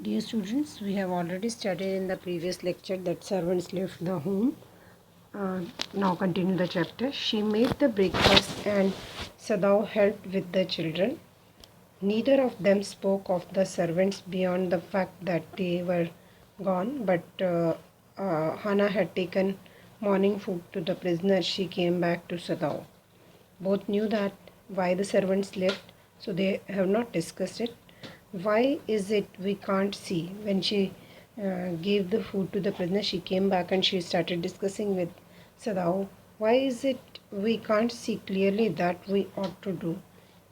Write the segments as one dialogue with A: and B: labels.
A: Dear students, we have already studied in the previous lecture that servants left the home. Now continue the chapter. She made the breakfast and Sadao helped with the children. Neither of them spoke of the servants beyond the fact that they were gone, but Hannah had taken morning food to the prisoner. She came back to Sadao. Both knew that why the servants left, so they have not discussed it. Why is it we can't see? When she gave the food to the prisoner, she came back and she started discussing with Sadao. Why is it we can't see clearly that we ought to do?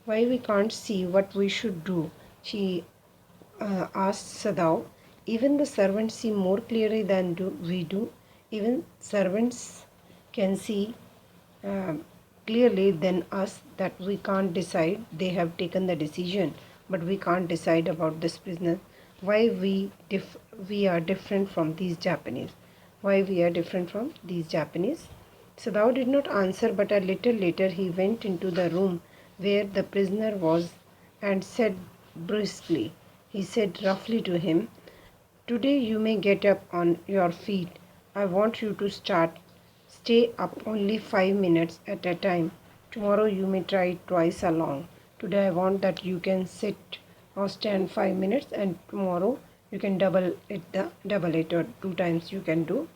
A: Why we can't see what we should do? She asked Sadao. Even the servants see more clearly than we do. Even servants can see uh, clearly than us that we can't decide. They have taken the decision, but we can't decide about this prisoner. Why we are different from these Japanese? Why we are different from these Japanese? Sadao did not answer, but a little later he went into the room where the prisoner was and said briskly, he said roughly to him, "Today you may get up on your feet. I want you to stay up only 5 minutes at a time. Tomorrow you may try twice as long. Today I want that you can sit or stand 5 minutes, and tomorrow you can double it, or 2 times you can do.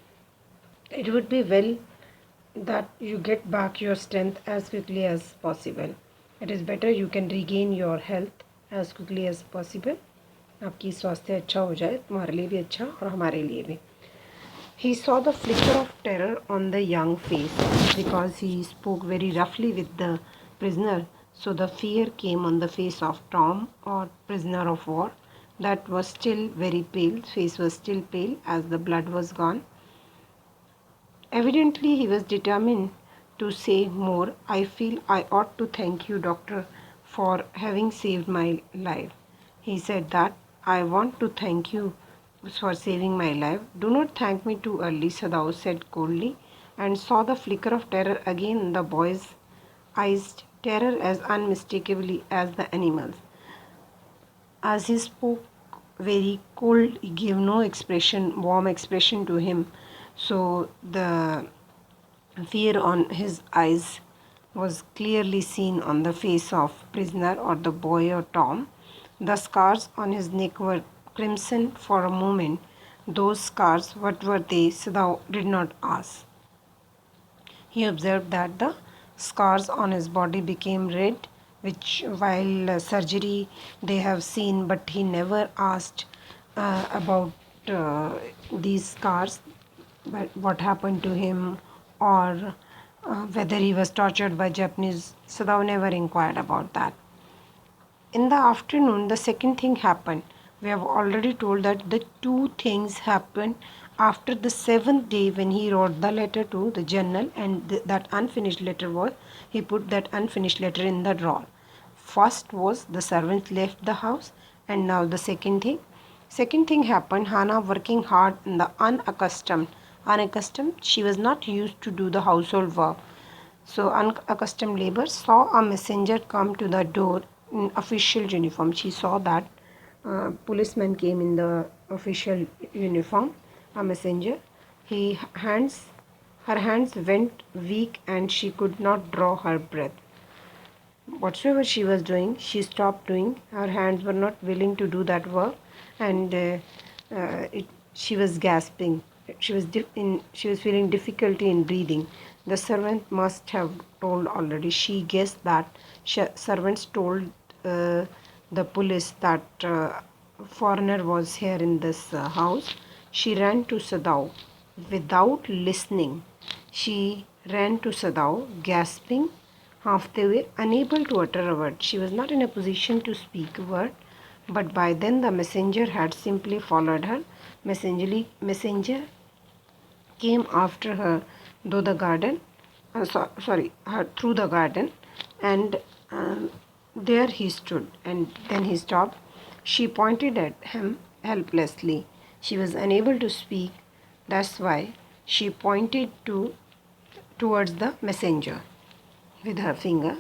A: It would be well that you get back your strength as quickly as possible. It is better you can regain your health as quickly as possible. आपकी स्वास्थ्य अच्छा हो जाए, तुम्हारे लिए भी अच्छा और हमारे लिए भी." He saw the flicker of terror on the young face because he spoke very roughly with the prisoner. So the fear came on the face of Tom, or prisoner of war, that was still very pale. Face was still pale as the blood was gone. Evidently, he was determined to say more. "I feel I ought to thank you, doctor, for having saved my life." He said that. "I want to thank you for saving my life." "Do not thank me too early," Sadao said coldly, and saw the flicker of terror again in the boy's eyes, terror as unmistakably as the animal's. As he spoke very cold, he gave no expression, warm expression to him. So the fear on his eyes was clearly seen on the face of prisoner, or the boy, or Tom. The scars on his neck were crimson for a moment. Those scars, what were they? Sadao did not ask. He observed that the scars on his body became red, which while surgery they have seen, but he never asked about these scars, but what happened to him, or whether he was tortured by Japanese. Sadao never inquired about that. In the afternoon, the second thing happened. We have already told that the two things happened after the seventh day, when he wrote the letter to the general, and that unfinished letter was, he put that unfinished letter in the drawer. First was the servants left the house, and now the second thing. Second thing happened, Hannah working hard in the unaccustomed, she was not used to do the household work. So unaccustomed labor, saw a messenger come to the door in official uniform. She saw that policeman came in the official uniform, a messenger. He hands Her hands went weak and she could not draw her breath. Whatsoever she was doing, she stopped doing. Her hands were not willing to do that work, and she was gasping. She was feeling difficulty in breathing. The servant must have told already. She guessed that servants told the police that foreigner was here in this house. She ran to Sadao without listening. She ran to Sadao, gasping half the way, unable to utter a word. She was not in a position to speak a word, but by then the messenger had simply followed her. Messenger came after her through the garden, through the garden, and there he stood, and then he stopped. She pointed at him helplessly. She was unable to speak. That's why she pointed towards the messenger with her finger.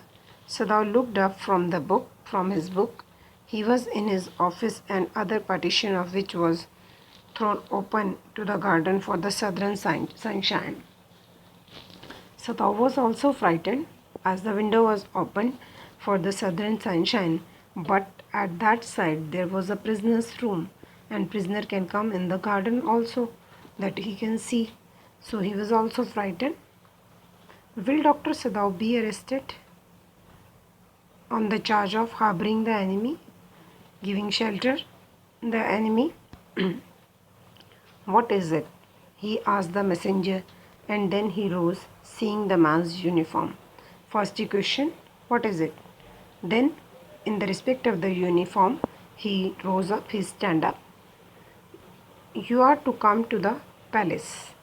A: Sadao looked up from his book. He was in his office, and other partition of which was thrown open to the garden for the southern sunshine. Sadao was also frightened as the window was opened for the southern sunshine, but at that side there was a prisoner's room, and prisoner can come in the garden also that he can see. So he was also frightened. Will Dr. Sadao be arrested on the charge of harboring the enemy, giving shelter the enemy? What is it? He asked the messenger, and then he rose, seeing the man's uniform. First question, what is it? Then, in the respect of the uniform, he rose up, he stand up. You are to come to the palace.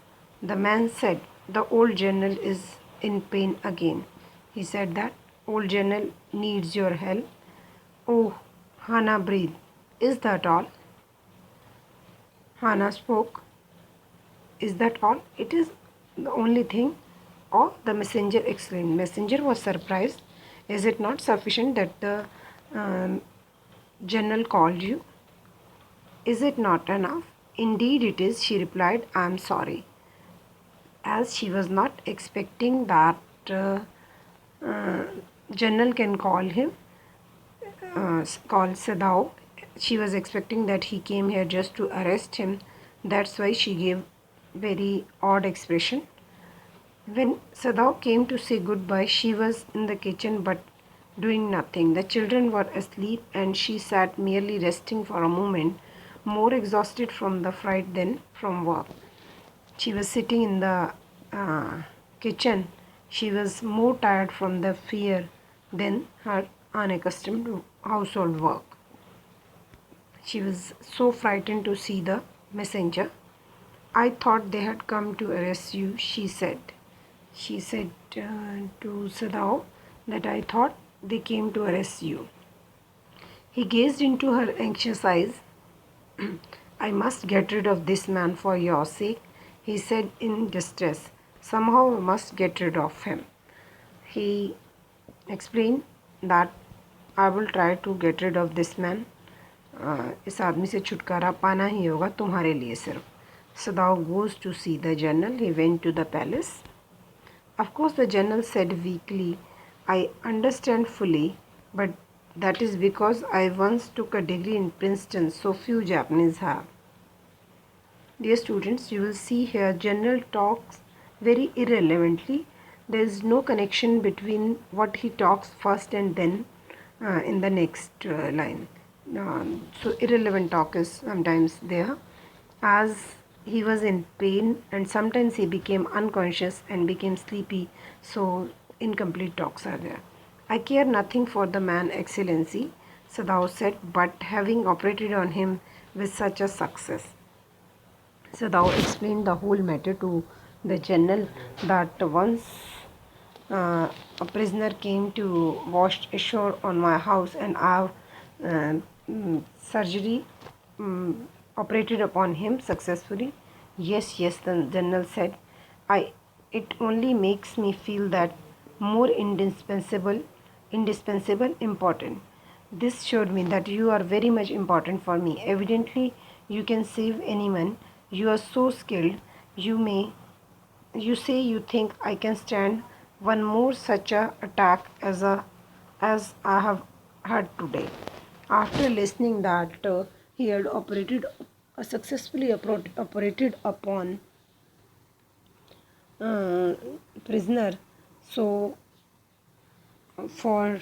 A: The man said, the old general is in pain again. He said that old general needs your help. Oh, Hannah breathed. Is that all? Hannah spoke. Is that all? It is the only thing. Oh, the messenger exclaimed. Messenger was surprised. Is it not sufficient that the um, general called you? Is it not enough? Indeed it is, she replied. I am sorry. As she was not expecting that uh, general can call Sadao. She was expecting that he came here just to arrest him. That's why she gave very odd expression. When Sadao came to say goodbye, she was in the kitchen but doing nothing. The children were asleep and she sat merely resting for a moment, more exhausted from the fright than from work. She was sitting in the kitchen. She was more tired from the fear than her unaccustomed household work. She was so frightened to see the messenger. I thought they had come to arrest you, she said. She said to Sadao that I thought they came to arrest you. He gazed into her anxious eyes. I must get rid of this man for your sake, he said in distress. Somehow I must get rid of him. He explained that I will try to get rid of this man. इस आदमी से छुटकारा पाना ही होगा तुम्हारे लिए सिर्फ. Sadao goes to see the general. He went to the palace. Of course, the general said weakly, I understand fully, but that is because I once took a degree in Princeton, so few Japanese have. Dear students, you will see here general talks very irrelevantly. There is no connection between what he talks first and then in the next line. So irrelevant talk is sometimes there. As he was in pain and sometimes he became unconscious and became sleepy, so incomplete talks are there. I care nothing for the man, Excellency, Sadao said, but having operated on him with such a success. Sadao explained the whole matter to the general that once a prisoner came to wash ashore on my house and I have surgery operated upon him successfully. Yes, yes, the general said. It only makes me feel that more indispensable, important. This showed me that you are very much important for me. Evidently, you can save anyone. You are so skilled. You say you think I can stand one more such a attack as I have had today. After listening that he had successfully operated upon prisoner, so for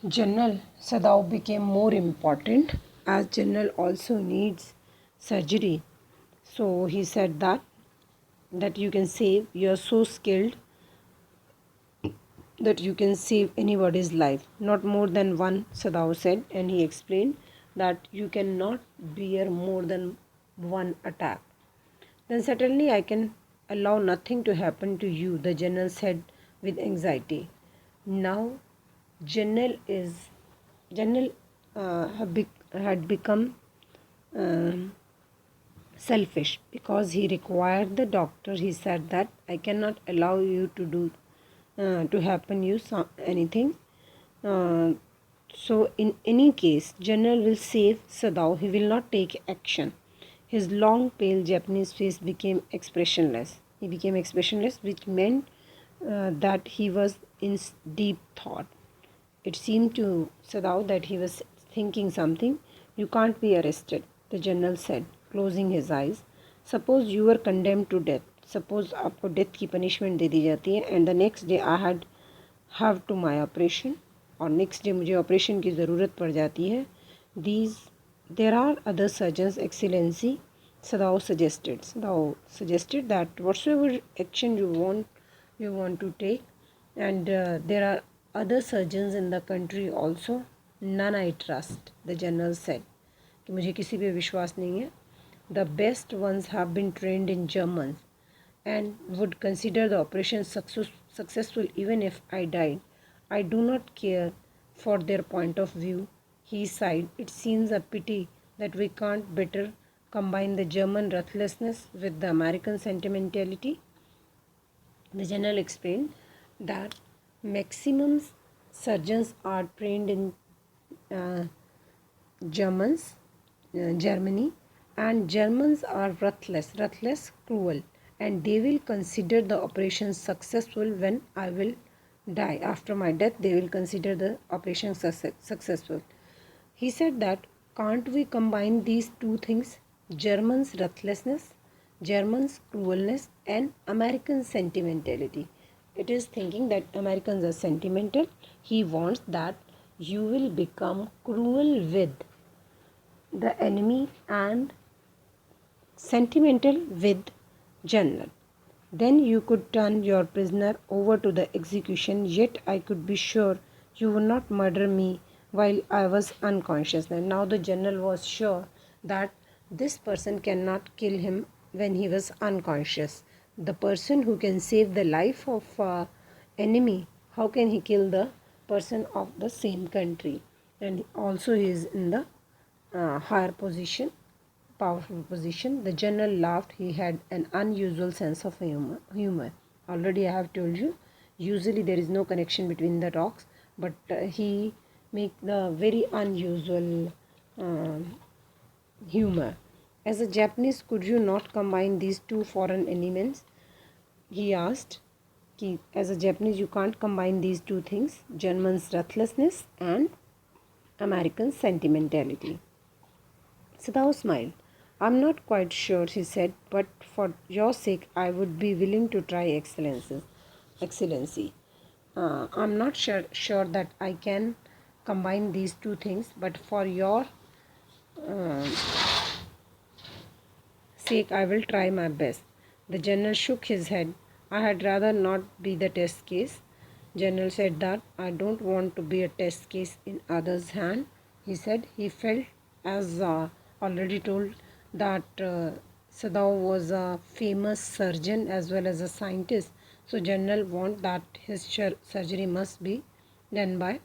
A: General, Sadao became more important as General also needs surgery. So he said that you can save. You are so skilled that you can save anybody's life, not more than one, Sadao said, and he explained that you cannot bear more than one attack. Then certainly I can allow nothing to happen to you, the general said with anxiety. Now general had become selfish because he required the doctor. He said that I cannot allow you to do to happen you anything. So in any case, General will save Sadao. He will not take action. His long, pale Japanese face became expressionless. He became expressionless, which meant that he was in deep thought. It seemed to Sadao that he was thinking something. You can't be arrested, the general said, closing his eyes. Suppose you were condemned to death. Suppose आपको death की punishment दे दी जाती है and the next day I have to my operation और next day मुझे operation की ज़रूरत पड़ जाती है. These there are other surgeons excellency. Sadao suggested that whatsoever action you want to take, and there are other surgeons in the country also. None I trust, the general said. कि मुझे किसी पे विश्वास नहीं है. The best ones have been trained in Germans and would consider the operation successful even if I died. I do not care for their point of view. He sighed. It seems a pity that we can't better combine the German ruthlessness with the American sentimentality. The general explained that maximum surgeons are trained in Germany, and Germans are ruthless, cruel, and they will consider the operation successful when I will die. After my death, they will consider the operation successful. He said that can't we combine these two things? Germans' ruthlessness, Germans' cruelness, and American sentimentality. It is thinking that Americans are sentimental. He wants that you will become cruel with the enemy and sentimental with general. Then you could turn your prisoner over to the execution, yet I could be sure you would not murder me while I was unconscious. And now the general was sure that this person cannot kill him when he was unconscious. The person who can save the life of enemy, how can he kill the person of the same country? And also he is in the higher position, powerful position. The general laughed. He had an unusual sense of humor. Already I have told you, usually there is no connection between the talks, but he make the very unusual humor. As a Japanese, could you not combine these two foreign elements? He asked. As a Japanese, you can't combine these two things, Germans' ruthlessness and American sentimentality. Sadao smiled. I'm not quite sure, he said, but for your sake, I would be willing to try excellency. I'm not sure that I can combine these two things, but for your sake, I will try my best. The general shook his head. I had rather not be the test case. General said that I don't want to be a test case in others' hand. He said he felt, as already told, that Sadao was a famous surgeon as well as a scientist. So general want that his surgery must be done by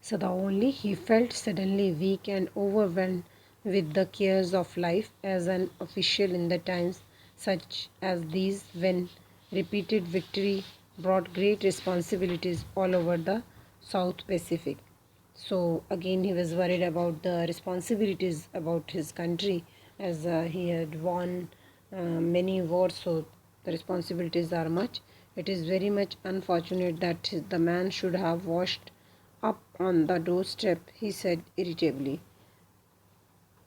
A: Sadao only. He felt suddenly weak and overwhelmed with the cares of life as an official in the times such as these, when repeated victory brought great responsibilities all over the South Pacific. So again he was worried about the responsibilities about his country, as he had won many wars, so the responsibilities are much. It is very much unfortunate that the man should have washed up on the doorstep, he said irritably.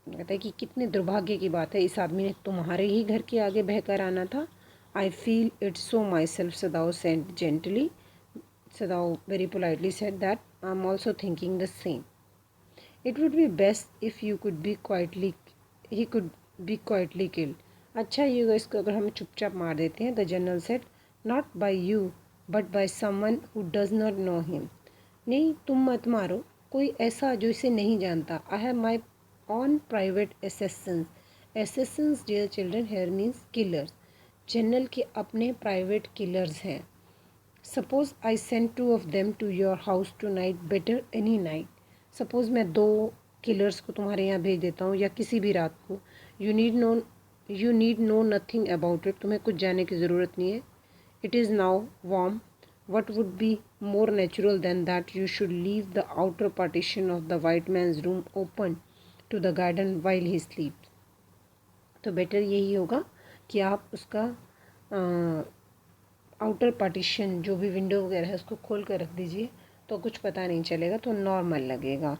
A: कहता है कि कितने दुर्भाग्य की बात है, इस आदमी ने तुम्हारे ही घर के आगे बहकर आना था. I feel it so myself, Sadao said gently. Sadao very politely said that I'm also thinking the same. It would be best if he could be quietly killed. अच्छा ये इसको अगर हम चुपचाप मार देते हैं, the general said, not by you but by someone who does not know him. नहीं तुम मत मारो, कोई ऐसा जो इसे नहीं जानता. I have my own private assassins. Assassins, dear children, here means killers. General के अपने प्राइवेट किलर्स हैं. Suppose I send 2 of them to your house tonight, better any night. Suppose मैं 2 किलर्स को तुम्हारे यहाँ भेज देता हूँ या किसी भी रात को. You need know nothing about it. तुम्हें कुछ जानने की ज़रूरत नहीं है. It is now warm. What would be more natural than that you should leave the outer partition of the white man's room open to the garden while he sleeps? तो better यही होगा कि आप उसका आउटर पार्टीशन जो भी window वगैरह है उसको खोल कर रख दीजिए, तो कुछ पता नहीं चलेगा, तो नॉर्मल लगेगा.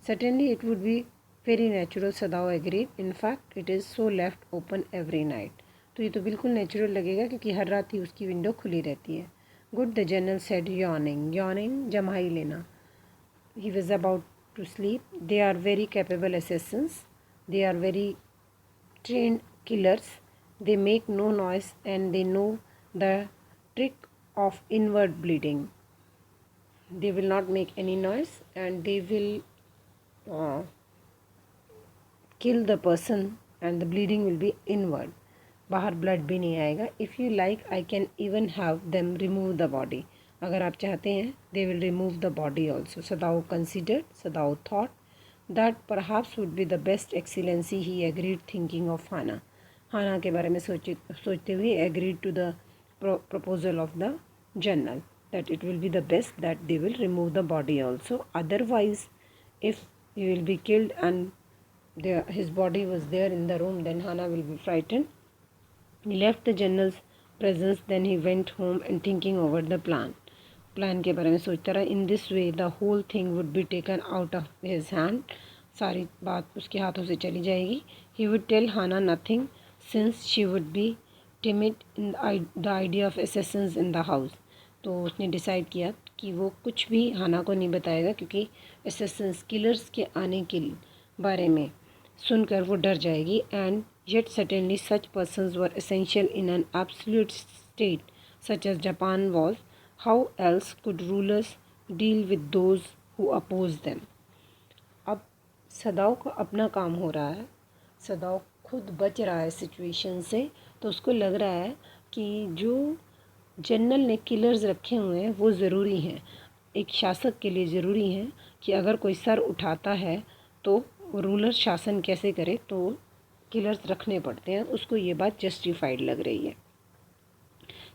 A: Certainly it would be very natural, Sadao agreed. In fact, it is so left open every night. तो ये तो बिल्कुल नेचुरल लगेगा क्योंकि हर रात ही उसकी विंडो खुली रहती है. Good, the general said, yawning. Yawning, जम्हाई लेना. He was about to sleep. They are very capable assassins. They are very trained killers. They make no noise and they know the trick of inward bleeding. They will not make any noise and they will kill the person and the bleeding will be inward. बाहर blood भी नहीं आएगा. If you like, I can even have them remove the body. अगर आप चाहते हैं, they will remove the body also. Sadao considered. Sadao thought that perhaps would be the best excellency. He agreed, thinking of Hana. Hana के बारे में सोचते हुए agreed to the proposal of the general that it will be the best that they will remove the body also. Otherwise, if he will be killed and his body was there in the room, then Hana will be frightened. He left the general's presence, then he went home and thinking over the plan. Plan के बारे में सोचता रहा. In this way the whole thing would be taken out of his hand. सारी बात उसके हाथों से चली जाएगी. He would tell Hana nothing since she would be timid in the idea of assassins in the house. तो उसने decide किया कि वो कुछ भी हाना को नहीं बताएगा क्योंकि assassins किलर्स के आने के बारे में सुनकर वो डर जाएगी. And yet certainly such persons were essential in an absolute state such as Japan was. How else could rulers deal with those who oppose them? अब सदाओ को अपना काम हो रहा है. सदाओ खुद बच रहा है सिचुएशन से, तो उसको लग रहा है कि जो जनरल ने किलर्स रखे हुए हैं वो ज़रूरी हैं. एक शासक के लिए ज़रूरी है कि अगर कोई सर उठाता है तो रूलर शासन कैसे करे, तो किलर्स रखने पड़ते हैं. उसको ये बात जस्टिफाइड लग रही है.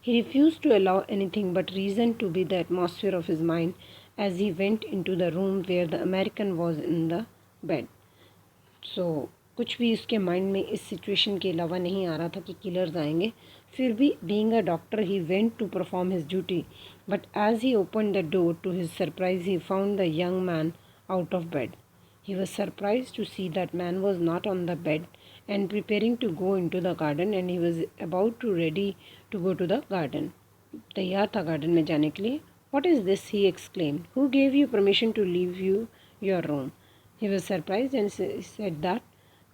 A: He refused to allow anything but reason to be the atmosphere of his mind as he went into the room where the American was in the bed. So कुछ भी उसके माइंड में इस सिचुएशन के अलावा नहीं आ रहा था कि किलर्स आएंगे. फिर भी being a doctor he went to perform his duty, but as he opened the door to his surprise he found the young man out of bed. He was surprised to see that man was not on the bed and preparing to go into the garden, and he was about to ready to go to the garden. तैयार था garden में जाने के लिए. What is this? He exclaimed. Who gave you permission to leave your room? He was surprised and said that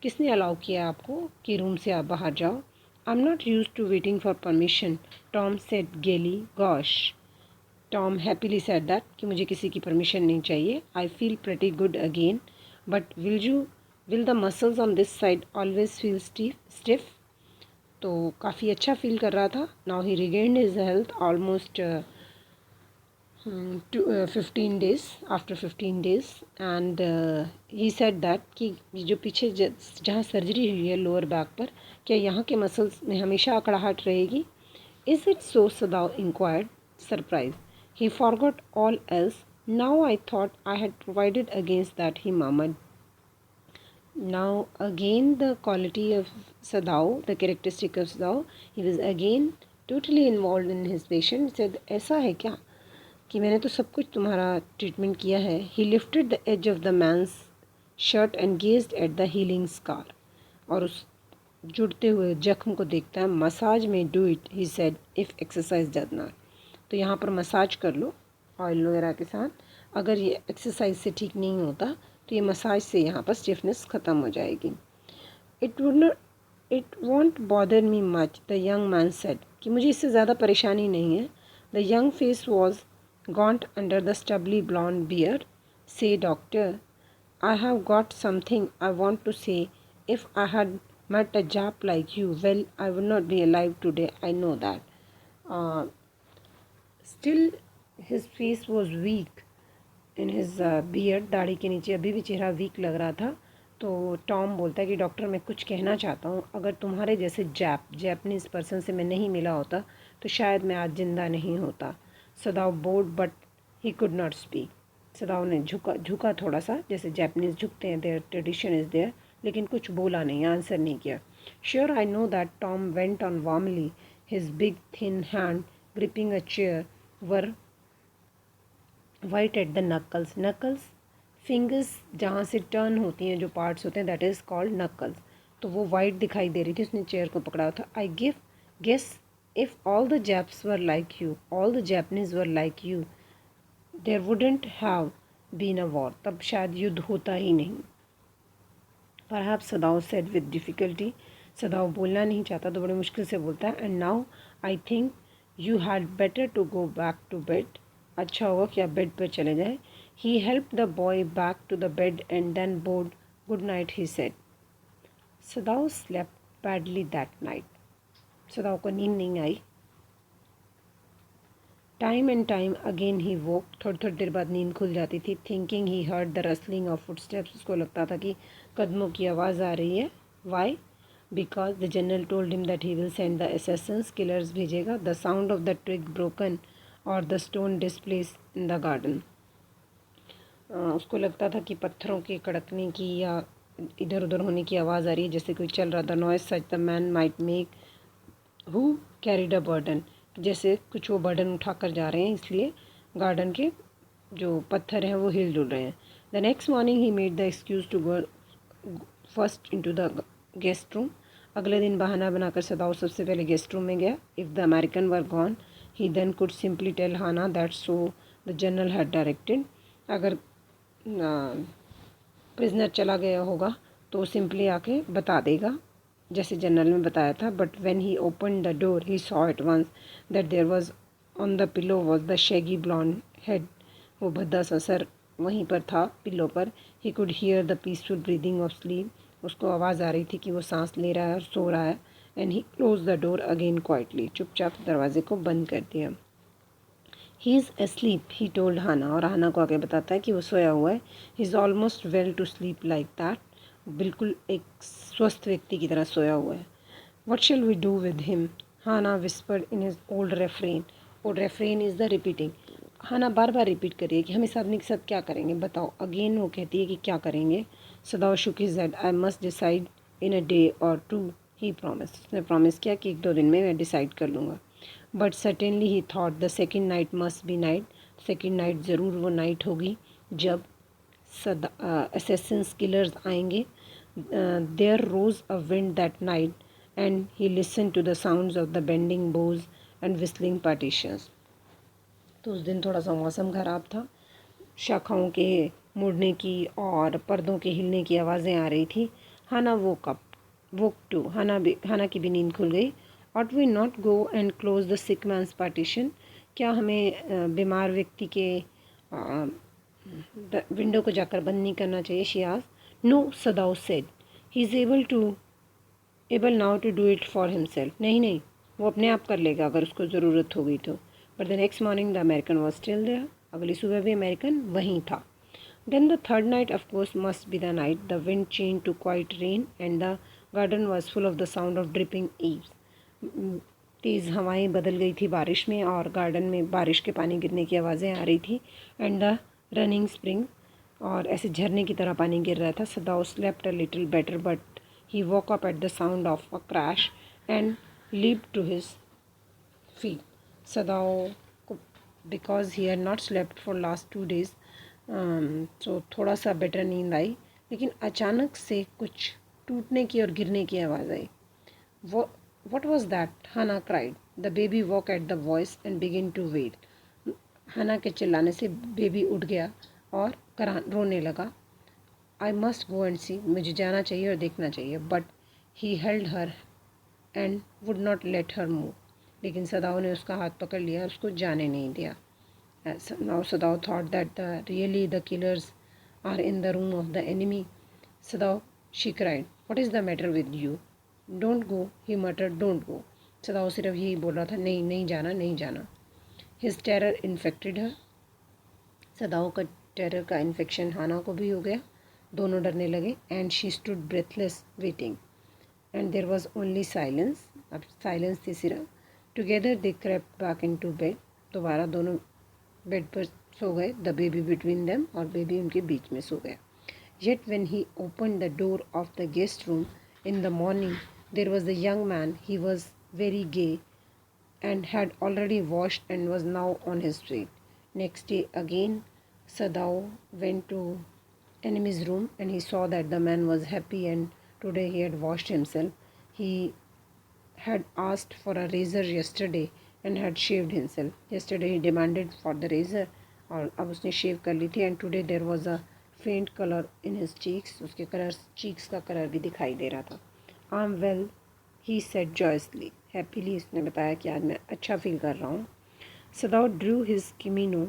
A: किसने allow किया आपको कि रूम से आप बाहर जाओ? I'm not used to waiting for permission, Tom said gaily. Gosh. Tom happily said that कि मुझे किसी की परमिशन नहीं चाहिए. I feel pretty good again, but will the muscles on this side always feel stiff? तो काफ़ी अच्छा feel कर रहा था. Now he regained his health almost 15 days, after 15 days, and he said that कि जो पीछे जहाँ सर्जरी हुई है लोअर बैक पर, क्या यहाँ के मसल्स में हमेशा अकड़ाहट रहेगी? Is it so? Sadao inquired, surprised. He forgot all else. Now I thought I had provided against that, he murmured. Now again the quality of Sadao, the characteristic of Sadao, he was again totally involved in his patient. He said, ऐसा है क्या कि मैंने तो सब कुछ तुम्हारा treatment किया है. He lifted the edge of the man's shirt and gazed at the healing scar. और उस जुड़ते हुए जख्म को देखता है. मसाज में do it, he said, if exercise does not. तो यहाँ पर मसाज कर लो ऑयल वगैरह के साथ. अगर ये एक्सरसाइज से ठीक नहीं होता तो ये मसाज से यहाँ पर स्टिफनेस ख़त्म हो जाएगी. It won't bother me much, the young man said, कि मुझे इससे ज़्यादा परेशानी नहीं है. The young face was gaunt under the stubbly blonde beard. Say, doctor, I have got something I want to say. If I had met a Jap like you, well, I would not be alive today. I know that. Still, his face was weak in his beard. दाढ़ी के नीचे अभी भी चेहरा week लग रहा था. तो टॉम बोलता है कि डॉक्टर मैं कुछ कहना चाहता हूँ. अगर तुम्हारे जैसे जैपनीज़ पर्सन से मैं नहीं मिला होता तो शायद मैं आज ज़िंदा नहीं होता. सदाव board but he could not speak. सदाव ने झुका थोड़ा सा, जैसे जापानीज झुकते हैं, देयर ट्रेडिशन इज़ देयर, लेकिन कुछ बोला नहीं, आंसर नहीं किया। Sure I know that Tom went on warmly, his big thin hand gripping a chair were white at the knuckles. Knuckles fingers जहाँ से टर्न होती हैं, जो पार्ट्स होते हैं, दैट इज़ कॉल्ड नकल्स। तो वो वाइट दिखाई दे रही थी, उसने चेयर को पकड़ा था। I give guess if all the Japs were like you, all the Japanese were like you, there wouldn't have been a war, तब शायद युद्ध होता ही नहीं। Perhaps Sadao said with difficulty, Sadao बोलना नहीं चाहता तो बड़े मुश्किल से बोलता है। And now I think you had better to go back to bed, अच्छा होगा कि आप बेड पर चले जाएं। He help the boy back to the bed and then bade good night he said. Sadao slept badly that night, Sadao को नींद नहीं आई। Time and time again he woke, थोड़ी थोड़ी देर बाद नींद खुल जाती थी। Thinking he heard the rustling of footsteps, उसको लगता था कि कदमों की आवाज़ आ रही है। Why? Because the general told him that he will send the assassins, killers भेजेगा। The sound of the twig broken और the stone displace in the garden, उसको लगता था कि पत्थरों के कड़कने की या इधर उधर होने की आवाज़ आ रही है, जैसे कोई चल रहा था। Noise such the man might make who carried a burden, जैसे कुछ वो बर्डन उठा कर जा रहे हैं, इसलिए गार्डन के जो पत्थर हैं वो हिल डुल रहे हैं। The next morning he made the excuse to go first into the guest room, अगले दिन बहाना बनाकर सदाव सबसे पहले गेस्ट रूम में गया। If the American were gone he then could simply tell Hana that so the general had directed, अगर prisoner चला गया होगा तो सिंपली आके बता देगा, जैसे जनरल में बताया था। But when he open the door he saw at once that there was on the pillow was the shaggy blond head, वो भद्दा सा सर वहीं पर था पिलो पर। He could hear the peaceful breathing of sleep, उसको आवाज़ आ रही थी कि वो सांस ले रहा है और सो रहा है। And he close the door again quietly, चुपचाप दरवाजे को बंद कर दिया। He is asleep he told Hana, और हाना को आगे बताता है कि वो सोया हुआ है। He is almost well to sleep like that, बिल्कुल एक स्वस्थ व्यक्ति की तरह सोया हुआ है। What shall we do with him, Hana whispered in his old refrain. Old refrain is the repeating, Hana बार बार रिपीट करिए कि हम इस आदमी के साथ क्या करेंगे, बताओ। अगेन वो कहती है कि क्या करेंगे। Sadao shook his head, I must decide in a day or two, he promise, उसने प्रॉमिस किया कि 1-2 दिन में मैं डिसाइड कर लूँगा। But certainly he thought the second night must be night, second night ज़रूर वो नाइट होगी जब असैसिन्स किलर्स आएंगे। There rose a wind that night and he listen to the sounds of the bending boughs and whistling partitions. तो उस दिन थोड़ा सा मौसम ख़राब था, शाखाओं के मुड़ने की और पर्दों के हिलने की आवाज़ें आ रही थी। हाना वोक टू, हाना की भी नींद खुल गई। Ought we not go and close the sick man's partition, क्या हमें बीमार व्यक्ति के विंडो को जाकर बंद नहीं करना चाहिए। She asked. No, Sadao said, he is able now to do it for himself, नहीं नहीं, वो अपने आप कर लेगा अगर उसको ज़रूरत होगी तो। But the next morning the American was still there, अगली सुबह भी अमेरिकन वहीं था। Then the third night, of course, must be the night. The wind changed to quiet rain, and the garden was full of the sound of dripping eaves. तेज़ हवाएं बदल गई थी बारिश में, और गार्डन में बारिश के पानी गिरने की आवाज़ें आ रही थी। एंड द रनिंग स्प्रिंग, और ऐसे झरने की तरह पानी गिर रहा था। Sadao slept a little better, but he woke up at the sound of a crash and leap to his feet. Sadao को, because he had not slept for last 2 days, तो थोड़ा सा बेटर नींद आई, लेकिन अचानक से कुछ टूटने की और गिरने की आवाज़ आई। What was that, Hana cried. The baby woke at the voice and begin to wail, Hana के चिल्लाने से बेबी उठ गया और रोने लगा। आई मस्ट गो एंड सी, मुझे जाना चाहिए और देखना चाहिए। But he held her and would not let her move, लेकिन सदाव ने उसका हाथ पकड़ लिया और उसको जाने नहीं दिया। Now Sadao thought that really the killers are in the room of the enemy. Sadao, she cried, what is the matter with you? Don't go, he muttered, don't go. Sadao सिर्फ यही बोल रहा था, नहीं नहीं जाना, नहीं जाना। His terror infected her. सदाओ का टेरर का इन्फेक्शन हाना को भी हो गया, दोनों डरने लगे। And she stood breathless waiting, and there was only silence, अब साइलेंस थी सिर्फ। Together they crept back into bed, दोबारा दोनों बेड पर सो गए, द बेबी बिटवीन देम, और बेबी उनके बीच में सो गया. Yet when he opened the door of the guest room in the morning, there was the young man. He was very gay and had already washed and was now on his way. Next day again, Sadao went to enemy's room and he saw that the man was happy and today he had washed himself. He had asked for a razor yesterday and had shaved himself. Yesterday he demanded for the razor और अब उसने शेव कर ली थी. And today there was a faint colour in his cheeks, उसके colour cheeks का colour भी दिखाई दे रहा था. I am well, he said joyously, happily उसने बताया कि आज मैं अच्छा फील कर रहा हूँ. Sadao drew his kimono.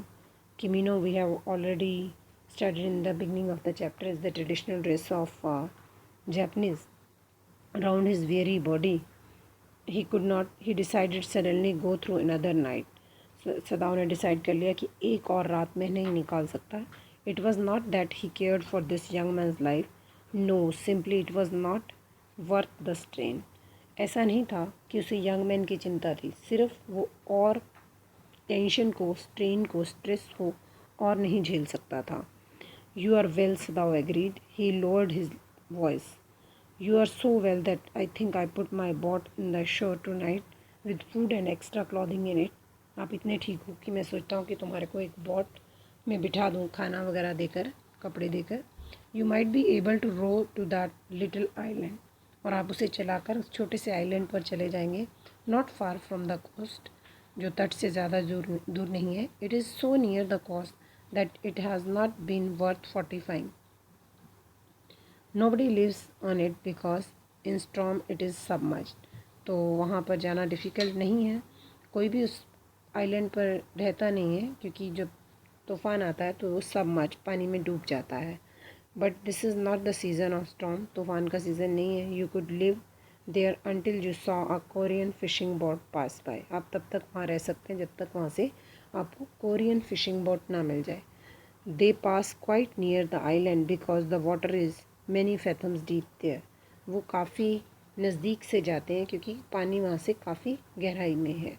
A: Kimono we have already studied in the beginning of the chapter is the traditional dress of Japanese around his weary body. He decided suddenly go through another night. सदाओ ने decide कर लिया कि एक और रात में नहीं निकाल सकता. It was not that he cared for this young man's life, no, simply it was not worth the strain. ऐसा नहीं था कि उसे यंग मैन की चिंता थी, सिर्फ वो और टेंशन को, स्ट्रेन को, स्ट्रेस को और नहीं झेल सकता था. You are well, Sadao agreed. He lowered his voice. You are so well that I think I put my bot in the show tonight with food and extra clothing in it. आप इतने ठीक हो कि मैं सोचता हूँ कि तुम्हारे को एक बॉट में बिठा दूँ, खाना वगैरह देकर, कपड़े देकर. You might be able to row to that little island, और आप उसे चलाकर उस छोटे से आइलैंड पर चले जाएंगे. Not far from the coast, जो तट से ज़्यादा दूर नहीं है. It is so near the coast that it has not been worth fortifying. Nobody lives on it because in storm it is submerged. तो वहाँ पर जाना डिफ़िकल्ट नहीं है, कोई भी उस आइलैंड पर रहता नहीं है, क्योंकि जब तूफ़ान आता है तो वो सबमर्ज, पानी में डूब जाता है. But this is not the season of storm, तूफ़ान का सीज़न नहीं है. You could live there until you saw a Korean fishing boat pass by. आप तब तक वहाँ रह सकते हैं जब तक वहाँ से आपको कोरियन फिशिंग बोट ना मिल जाए. They pass quite near the island because the water is many fathoms deep there. वो काफ़ी नज़दीक से जाते हैं क्योंकि पानी वहाँ से काफ़ी गहराई में है.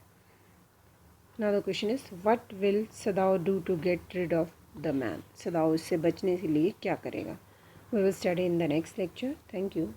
A: Now the question is, what will Sadao do to get rid of the man. Sadao इससे बचने के लिए क्या करेगा. We will study in the next lecture. Thank you.